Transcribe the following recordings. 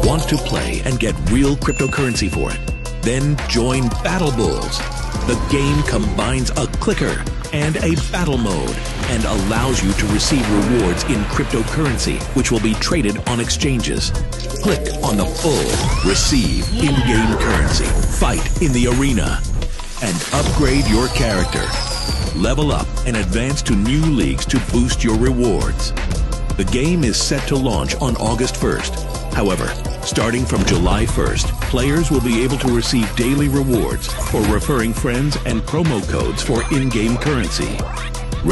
Want to play and get real cryptocurrency for it? Then join Battle Bulls. The game combines a clicker and a battle mode and allows you to receive rewards in cryptocurrency, which will be traded on exchanges. Click on the full receive in-game currency, fight in the arena, and upgrade your character. Level up and advance to new leagues to boost your rewards. The game is set to launch on August 1st. However, starting from July 1st, players will be able to receive daily rewards for referring friends and promo codes for in-game currency.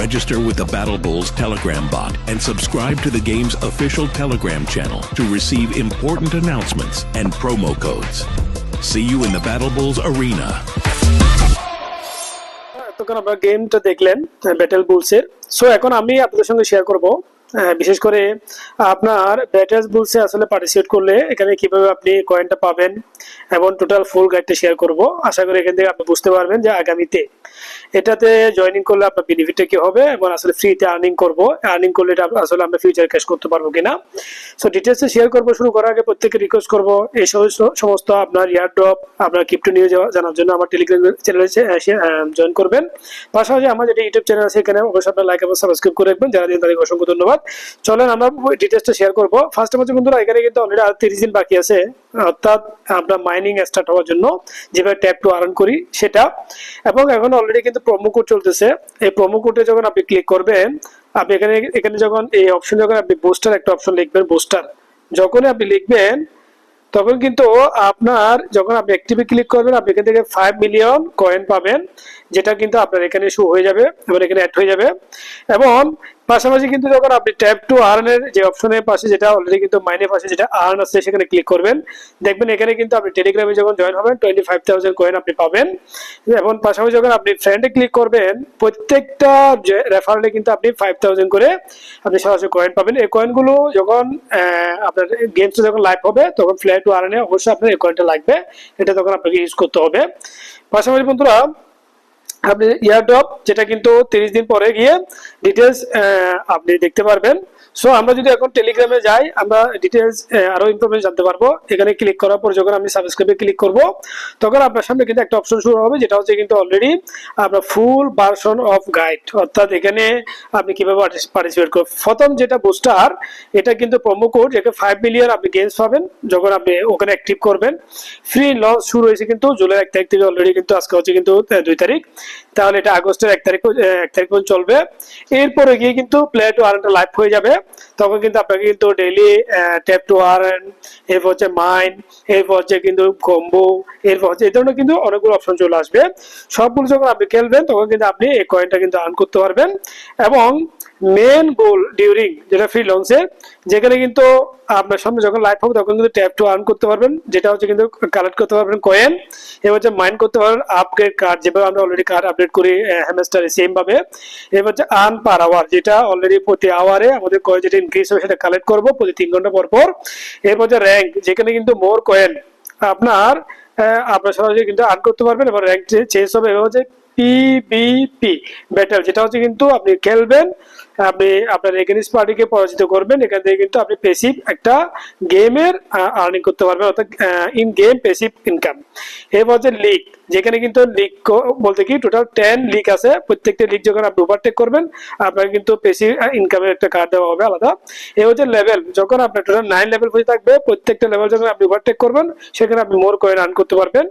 Register with the Battle Bulls Telegram bot and subscribe to the game's official Telegram channel to receive important announcements and promo codes. See you in the Battle Bulls arena. তখন আমরা গেমটা দেখলেন battle বুলসের। So এখন আমি আপনাদের সঙ্গে share করব বিশেষ করে আপনার ব্যাটল বুলসে আসলে পার্টিসিপেট করলে এখানে কিভাবে আপনি কয়েনটা পাবেন এবং টোটাল ফুল গাইডটা শেয়ার করব। আশা করি এখান থেকে আপনি বুঝতে পারবেন যে আগামীতে এটাতে জয়েনিং করলে আপনার বেনিফিটটা কি হবে এবং আসলে ফ্রিতে আর্নিং করব, আর্নিং করলে এটা আসলে আমরা ফিউচার ক্যাশ করতে পারবো কিনা। সো ডিটেলসে শেয়ার করব। শুরু করার আগে প্রত্যেককে রিকোয়েস্ট করব এই সমস্ত আপনার এয়ারড্রপ আপনার ক্রিপ্টো নিয়ে জানার জন্য আমার টেলিগ্রাম চ্যানেলে জয়েন করবেন। পাশাপাশি আমার যেটা ইউটিউব চ্যানেল আছে এখানে অবশ্যই আপনার লাইক এবং সাবস্ক্রাইব করে রাখবেন। যারা দিন তাদেরকে অসংখ্য ধন্যবাদ। চলেন আমরা ডিটেলসটা শেয়ার করব। ফার্স্ট অফ অল বন্ধুরা এখানে কিন্তু অলরেডি আর 30 দিন বাকি আছে, অর্থাৎ আমরা মাইনিং স্টার্ট হওয়ার জন্য যেভাবে ট্যাপ টু আর্ন করি সেটা। এবং এখন অলরেডি কিন্তু প্রোমো কোড চলতেছে। এই প্রোমো কোডে যখন আপনি ক্লিক করবেন, আপনি এখানে যখন এই অপশন যখন আপনি বুস্টার একটা অপশন লিখবেন, বুস্টার যখনই আপনি লিখবেন তখন কিন্তু আপনার যখন আপনি অ্যাক্টিভে ক্লিক করবেন আপনি এখান থেকে 5 মিলিয়ন কয়েন পাবেন, যেটা কিন্তু আপনার এখানে শো হয়ে যাবে এবং এখানে অ্যাড হয়ে যাবে। এবং পাশাপাশি কিন্তু যখন আপনি ট্যাপ টু আর্ন এর যে অপশনের পাশে যেটা অলরেডি কিন্তু মাইনের পাশে যেটা আর্ন আছে সেখানে ক্লিক করবেন, দেখবেন এখানে কিন্তু আপনি টেলিগ্রামে যখন জয়েন হবেন 25,000 কয়েন আপনি পাবেন। এবং পাশাপাশি যখন আপনি ফ্রেন্ডে ক্লিক করবেন প্রত্যেকটা রেফারেলে কিন্তু আপনি 5,000 করে আপনি সরাসরি কয়েন পাবেন। এই কয়েনগুলো যখন আপনার গেমসটা যখন লাইভ হবে তখন প্লে টু আর্নে অবশ্যই আপনার এই কয়েনটা লাগবে, এটা তখন আপনাকে ইউজ করতে হবে। পাশাপাশি বন্ধুরা আপনি এয়ারড্রপ যেটা কিন্তু 30 দিন পরে গিয়ে ডিটেলস আপনি দেখতে পারবেন। সো আমরা যদি এখন টেলিগ্রামে যাই আমরা ডিটেলস আরো ইনফরমেশন জানতে পারবো। এখানে ক্লিক করার পর যখন আমি সাবস্ক্রাইবে ক্লিক করব তখন আপনার সামনে কিন্তু একটা অপশন শুরু হবে, যেটা হচ্ছে কিন্তু অলরেডি আপনার ফুল ভার্সন অফ গাইড, অর্থাৎ এখানে আপনি কিভাবে পার্টিসিপেট করবেন। প্রথম যেটা বুস্টার, এটা কিন্তু প্রোমো কোড, যেটা 5 মিলিয়ন আপনি গেমস পাবেন যখন আপনি ওখানে অ্যাক্টিভ করবেন। ফ্রি লঞ্চ শুরু হয়েছে কিন্তু জুলাই 1 তারিখ থেকে, অলরেডি কিন্তু আজকে হচ্ছে কিন্তু 2 তারিখ, তাহলে এটা আগস্টের 1 তারিখ পর্যন্ত চলবে। এরপরে গিয়ে কিন্তু প্লে টু আর্নটা লাইভ হয়ে যাবে, তখন কিন্তু আপনাকে কিন্তু ডেইলি ট্যাপ টু আর্ন, এরপর হচ্ছে মাইন, এরপর হচ্ছে কিন্তু কম্বো, এরপর হচ্ছে এই ধরনের কিন্তু অনেকগুলো অপশন চলে আসবে। সবগুলো যখন আপনি খেলবেন তখন কিন্তু আপনি এই কয়েনটা কিন্তু আর্ন করতে পারবেন। এবং মেন গোল ডিউরিং যেটা ফ্রি লঞ্চে, যেখানে কিন্তু আপনার সামনে যখন লাইভ হবে তখন কিন্তু ট্যাপ টু আর্ন করতে পারবেন, যেটা হচ্ছে কিন্তু কালেক্ট করতে পারবেন কয়েন, এবার হচ্ছে মাইন্ড করতে পারবেন আপগ্রেড কার্ড, যেভাবে আমরা অলরেডি কার্ড আপডেট করি হ্যামস্টারে সেম ভাবে। এবার হচ্ছে আর্ন পার আওয়ার, যেটা অলরেডি প্রতি আওয়ারে আমাদের কয়েন যেটা ইনক্রিজ হবে সেটা কালেক্ট করবো প্রতি 3 ঘন্টা পর পর। এরপর হচ্ছে র্যাঙ্ক, যেখানে কিন্তু মোর কয়েন আপনার সরাসরি কিন্তু আর্ন করতে পারবেন এবং র্যাঙ্ক চেঞ্জ হবে। এবার হচ্ছে পিবিপি ব্যাটল, যেটা হচ্ছে কিন্তু আপনি খেলবেন, আপনি আপনার এগেনিস্ট পার্টিকে পরাজিত করবেন, এখান থেকে কিন্তু আপনি প্যাসিভ একটা গেমের আর্নিং করতে পারবেন, অর্থাৎ ইন গেম প্যাসিভ ইনকাম। এরপর হচ্ছে লিগ, যেখানে কিন্তু লিগ বলতে কি টোটাল 10 লিগ আছে, প্রত্যেকটা লিগ যখন আপনি ওভারটেক করবেন আপনার কিন্তু প্যাসিভ ইনকামের একটা কার্ড দেওয়া হবে আলাদা। এই হচ্ছে লেভেল, যখন আপনার টোটাল 9 লেভেল পর্যন্ত থাকবে, প্রত্যেকটা লেভেল যখন আপনি ওভারটেক করবেন সেখানে আপনি মোর কয়েন আর্ন করতে পারবেন।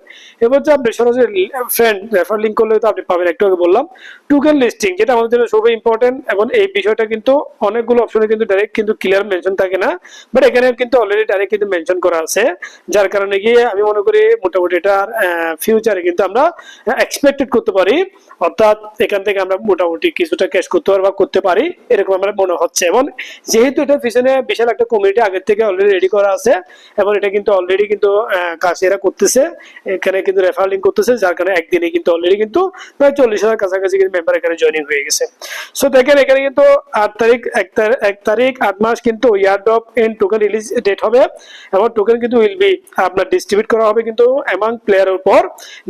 এবার হচ্ছে আপনি সরাসরি ফ্রেন্ড রেফার লিঙ্ক করলে তো আপনি পাবেন, একটু আগে বললাম টোকেন লিস্টিং, যেটা আমাদের জন্য খুবই ইম্পর্টেন্ট। এবং এই বিষয়টা কিন্তু অনেকগুলো অপশনে কিন্তু ডাইরেক্ট কিন্তু ক্লিয়ার মেনশন থাকে না, বাট এখানে কিন্তু অলরেডি ডাইরেক্ট কিন্তু মেনশন করা আছে, যার কারণে গিয়ে আমি মনে করি মোটামুটি এটার ফিউচারে কিন্তু আমরা এক্সপেক্টেড করতে পারি, অর্থাৎ এখান থেকে আমরা মোটামুটি কিছুটা ক্যাশ করতে পারবো বা করতে পারি এরকম আমার মনে হচ্ছে। এবং যেহেতু এটা পিছনে বিশাল একটা কমিউনিটি আগের থেকে অলরেডি রেডি করা আছে এবং এটা কিন্তু অলরেডি কিন্তু কাজ এরা করতেছে, এখানে কিন্তু রেফার লিঙ্ক করতেছে, যার কারণে একদিনে কিন্তু অলরেডি কিন্তু প্রায় 40,000 কাছাকাছি কিন্তু মেম্বার এখানে জয়েনিং হয়ে গেছে। সো দেখেন এখানে কিন্তু কিন্তু 8 তারিখ 1 তারিখ 8 মাস কিন্তু airdrop and token release date হবে, এবং টোকেন কিন্তু উইল বি আপনার ডিস্ট্রিবিউট করা হবে কিন্তু এমাং প্লেয়ারের উপর।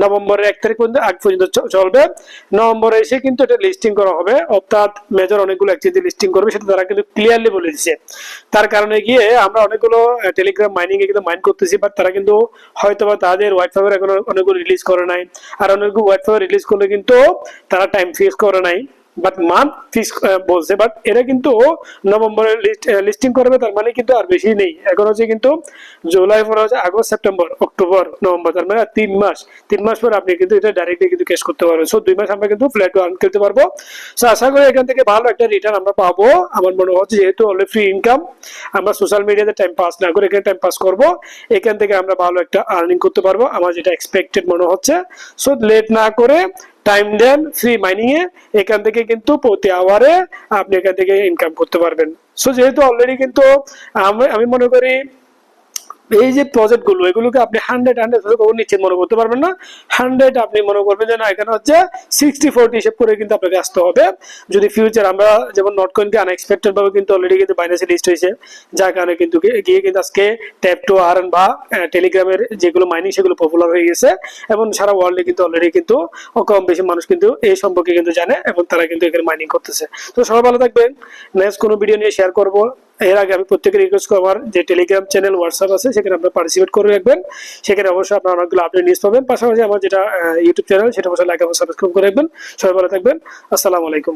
নভেম্বরের 1 তারিখ পর্যন্ত আগ পর্যন্ত চলবে। নভেম্বরে এসে কিন্তু এটা লিস্টিং করা হবে, অর্থাৎ মেজর অনেকগুলো এক্সচেঞ্জে লিস্টিং করবে, সেটা তারা কিন্তু ক্লিয়ারলি বলে দিচ্ছে। তার কারণে গিয়ে আমরা অনেকগুলো টেলিগ্রাম মাইনিং এ কিন্তু মাইন করতেছি, বাট তারা কিন্তু হয়তোবা তাদের হোয়াইট পেপার এখন অনেকগুলো রিলিজ করে নাই, আর অনেকগুলো হোয়াইট পেপার রিলিজ করলে কিন্তু তারা টাইম ফিক্স করে নাই, বাট মান্থ ফিক্স বলছে। বাট এরা কিন্তু নভেম্বরে লিস্টিং করবে, তার মানে কিন্তু আর বেশি নেই। এখন হচ্ছে কিন্তু জুলাই, পরে হচ্ছে আগস্ট, সেপ্টেম্বর, অক্টোবর, নভেম্বর, তার মানে 3 মাস পরে আপনি কিন্তু এটা ডাইরেক্টলি কিন্তু ক্যাশ করতে পারবেন। সো 2 মাস আমরা কিন্তু ফ্ল্যাট আর্ন করতে পারবো। সো আশা করি এখান থেকে ভালো একটা রিটার্ন আমরা পাবো। আমার মনে হচ্ছে যেহেতু অলরেডি ফ্রি ইনকাম, আমরা সোশ্যাল মিডিয়াতে টাইম পাস না করে এখানে টাইম পাস করবো, এখান থেকে আমরা ভালো একটা আর্নিং করতে পারবো, আমার যেটা এক্সপেক্টেড মনে হচ্ছে। সো লেট না করে টাইম দেন ফ্রি মাইনিং এ, এখান থেকে কিন্তু প্রতি আওয়ারে আপনি এখান থেকে ইনকাম করতে পারবেন। সো যেহেতু অলরেডি কিন্তু আমি মনে করি এই যে প্রজেক্ট গুলো, এগুলোকে আপনি 100 নিশ্চিত মনে করতে পারবেন না। 100 আপনি মনে করবেন যে না, এখানে হচ্ছে 60-40 হিসেব করে কিন্তু আপনাকে আসতে হবে। যদি ফিউচার আমরা যেমন নটকয়েনকে আনএক্সপেক্টেড ভাবে কিন্তু অলরেডি কিন্তু বাইন্যান্সে লিস্ট হয়েছে, যার কারণে কিন্তু গিয়ে কিন্তু আজকে ট্যাপ টু আর্ন বা টেলিগ্রামের যেগুলো মাইনিং সেগুলো পপুলার হয়ে গেছে, এবং সারা ওয়ার্ল্ডে কিন্তু অলরেডি কিন্তু কম বেশি মানুষ কিন্তু এই সম্পর্কে কিন্তু জানে, এবং তারা কিন্তু এখানে মাইনিং করতেছে। তো সবাই ভালো থাকবেন, নেক্সট কোনো ভিডিও নিয়ে শেয়ার করবো। এর আগে আমি প্রত্যেকের রিকোয়েস্ট করবো, আমার যে টেলিগ্রাম চ্যানেল, হোয়াটসঅ্যাপ আছে, সেখানে আপনারা পার্টিসিপেট করে রাখবেন। সেখানে অবশ্যই আপনারা অনেকগুলো আপডেট নিউজ পাবেন। পাশাপাশি আমার যেটা ইউটিউব চ্যানেল, সেটা অবশ্যই লাইক এবং সাবস্ক্রাইব করে রাখবেন। সবাই ভালো থাকবেন, আসসালামু আলাইকুম।